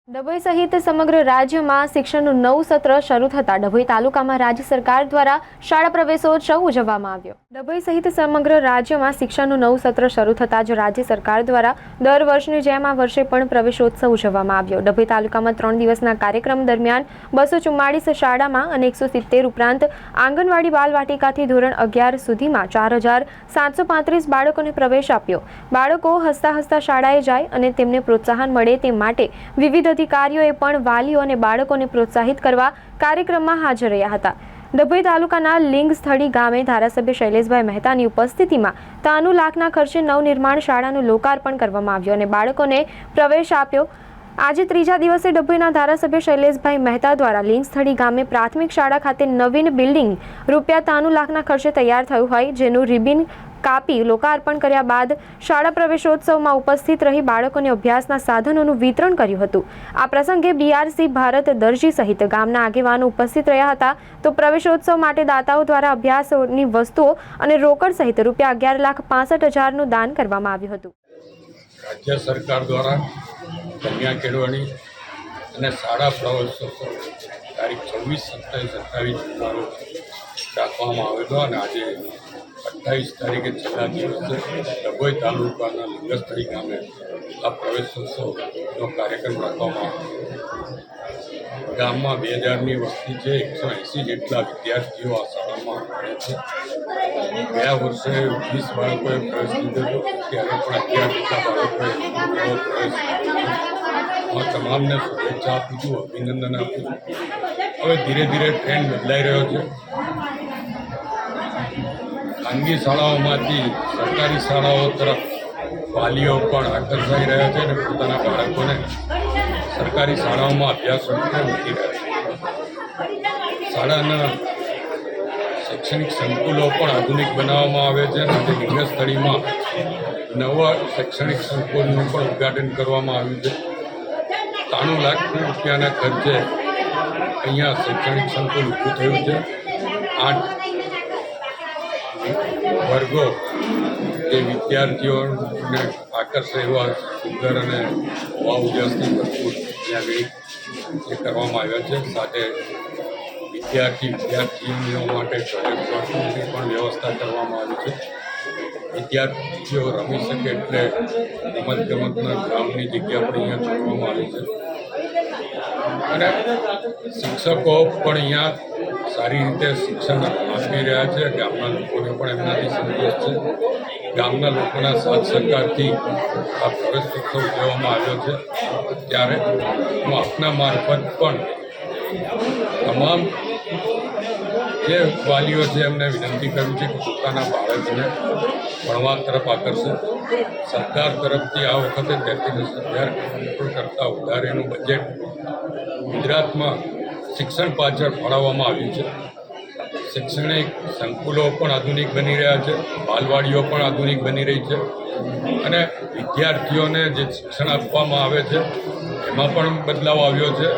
ડભોઈ સહિત સમગ્ર રાજ્યમાં શિક્ષણનું નવું સત્ર શરૂ થતાં ડભોઈ તાલુકામાં રાજ્ય સરકાર દ્વારા શાળા પ્રવેશોત્સવ ઉજવવામાં આવ્યો। ડભોઈ સહિત સમગ્ર રાજ્યમાં શિક્ષણનું નવું સત્ર શરૂ થતાં જ રાજ્ય સરકાર દ્વારા દર વર્ષની જેમ આ વર્ષે પણ પ્રવેશોત્સવ ઉજવવામાં આવ્યો। ડભોઈ તાલુકામાં 3 દિવસના કાર્યક્રમ દરમિયાન 244 શાળામાં અને 170 ઉપરાંત આંગણવાડી બાલવાટિકાથી ધોરણ 11 સુધીમાં 4735 બાળકોને પ્રવેશ આપ્યો। બાળકો હસતા હસતા શાળાએ જાય અને તેમને પ્રોત્સાહન મળે તે માટે વિવિધ અધિકારીઓએ પણ વાલીઓ અને બાળકોને પ્રોત્સાહિત કરવા કાર્યક્રમમાં હાજર રહ્યા હતા। ડભોઈ તાલુકાના લિંગસ્થળી ગામે ધારાસભ્ય શૈલેષભાઈ મહેતાની ઉપસ્થિતિમાં 93 લાખના ખર્ચે નવનિર્માણ શાળાનું લોકાર્પણ કરવામાં આવ્યું અને બાળકોને પ્રવેશ આપ્યો। આજે ત્રીજા દિવસે ડભોઈના ધારાસભ્ય શૈલેષભાઈ મહેતા દ્વારા લિંગસ્થળી ગામે પ્રાથમિક શાળા ખાતે નવીન બિલ્ડિંગ રૂપિયા 93 લાખના ખર્ચે તૈયાર થયું હોય જેનું રિબિન કાપી લોકાર્પણ કર્યા બાદ શાળા પ્રવેશોત્સવમાં ઉપસ્થિત રહી બાળકોને અભ્યાસના સાધનોનું વિતરણ કર્યું હતું। આ પ્રસંગે બીઆરસી ભારત દરજી સહિત ગામના આગેવાનો ઉપસ્થિત રહ્યા હતા। તો પ્રવેશોત્સવ માટે દાતાઓ દ્વારા અભ્યાસની વસ્તુઓ અને રોકડ સહિત રૂપિયા 11,65,000નું દાન કરવામાં આવ્યું હતું। રાજ્ય સરકાર દ્વારા કન્યા કેળવણી અને શાળા પ્રવેશોત્સવ તારીખ 26, 27, 28 રાખવામાં આવ્યો હતો અને આજે 28 તારીખે છેલ્લા દિવસે ડભોઈ તાલુકાના લિંગસ્થળી ગામે આ પ્રવેશોત્સવનો કાર્યક્રમ રાખવામાં આવ્યો। ગામમાં 2000ની વસ્તી છે, 180 જેટલા વિદ્યાર્થીઓ આ શાળામાં ભણે છે। ગયા વર્ષે 20 બાળકોએ પ્રવેશ લીધો હતો, ત્યારે પણ 11 જેટલા બાળકોએ નવો પ્રવેશ લીધો। હું તમામને શુભેચ્છા આપું છું, અભિનંદન આપું છું। હવે ધીરે ધીરે ટ્રેન્ડ બદલાઈ રહ્યો છે। ખાનગી શાળાઓમાંથી સરકારી શાળાઓ તરફ વાલીઓ પણ આકર્ષાઈ રહ્યા છે અને પોતાના બાળકોને સરકારી શાળાઓમાં અભ્યાસ માટે મૂકી રહ્યા છે। શાળાના શૈક્ષણિક સંકુલો પણ આધુનિક બનાવવામાં આવે છે અને આજે લિંગસ્થળીમાં નવા શૈક્ષણિક સંકુલનું પણ ઉદ્ઘાટન કરવામાં આવ્યું છે। 93 લાખ રૂપિયાના ખર્ચે અહીંયા શૈક્ષણિક સંકુલ ઊભું થયું છે। 8 વર્ગો જે વિદ્યાર્થીઓને આકર્ષે એવા સુંદર અને વાઉજસથી ભરપૂર ત્યાં આગળ એ કરવામાં આવ્યા છે। સાથે વિદ્યાર્થીનીઓ માટે ટોયલેટની પણ વ્યવસ્થા કરવામાં આવી છે। વિદ્યાર્થીઓ રમી શકે એટલે રમતગમતના ગ્રાઉન્ડની જગ્યા પણ અહીંયા છોડવામાં આવી છે અને શિક્ષકો પણ અહીંયા સારી રીતે શિક્ષણ આપી રહ્યા છે। ગામના લોકોને પણ એમનાથી સંતોષ છે। ગામના લોકોના સાથ સહકારથી આ પ્રવેશોત્સવ ઉજવવામાં આવ્યો છે। ત્યારે હું આપના મારફત પણ તમામ જે વાલીઓ છે એમને વિનંતી કરું છે કે પોતાના બાળકને ભણવા તરફ આકર્ષે। સરકાર તરફથી આ વખતે 33,000 કરોડ કરતાં વધારેનું બજેટ ગુજરાતમાં શિક્ષણ પાછળ ફાળવવામાં આવ્યું છે। શૈક્ષણિક સંકુલો પણ આધુનિક બની રહ્યા છે, બાલવાડીઓ પણ આધુનિક બની રહી છે અને વિદ્યાર્થીઓને જે શિક્ષણ આપવામાં આવે છે એમાં પણ બદલાવ આવ્યો છે।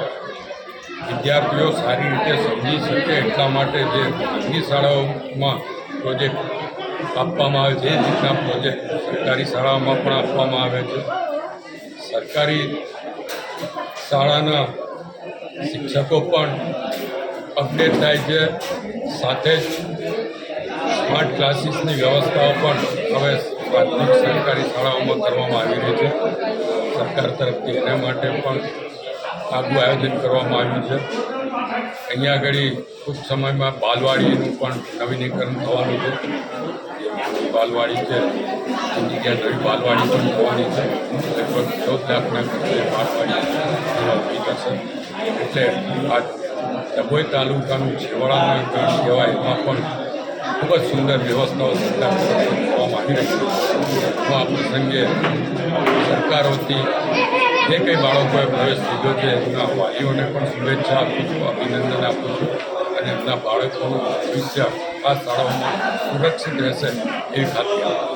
વિદ્યાર્થીઓ સારી રીતે સમજી શકે એટલા માટે જે ખાનગી શાળાઓમાં પ્રોજેક્ટ આપવામાં આવે છે એ રીતના પ્રોજેક્ટ સરકારી શાળાઓમાં પણ આપવામાં આવે છે। સરકારી શાળાના શિક્ષકો પણ અપડેટ થાય છે। સાથે જ સ્માર્ટ ક્લાસીસની વ્યવસ્થાઓ પણ હવે પ્રાથમિક સરકારી શાળાઓમાં કરવામાં આવી રહી છે। સરકાર તરફથી એના માટે પણ આગવું આયોજન કરવામાં આવ્યું છે। અહીંયા આગળ ટૂંક સમયમાં બાલવાડીનું પણ નવીનીકરણ થવાનું છે। બાલવાડી છે એની જગ્યાએ નવી બાલવાડી પણ થવાની છે। લગભગ 14 લાખના ખર્ચે બાલવાડી ઊભી થશે। એટલે આ ડભોઈ તાલુકાનું છેવાડાનું ગામ કહેવાય એમાં પણ ખૂબ જ સુંદર વ્યવસ્થાઓ સરકાર તરફથી કરવામાં આવી રહી છે। હું આ પ્રસંગે સરકારોથી જે કંઈ બાળકોએ પ્રવેશ લીધો છે એમના વાલીઓને પણ શુભેચ્છા આપું છું, અભિનંદન આપું છું અને એમના બાળકોનું ભવિષ્ય આ શાળાઓમાં સુરક્ષિત રહેશે એવી ખાતરી આપું છું।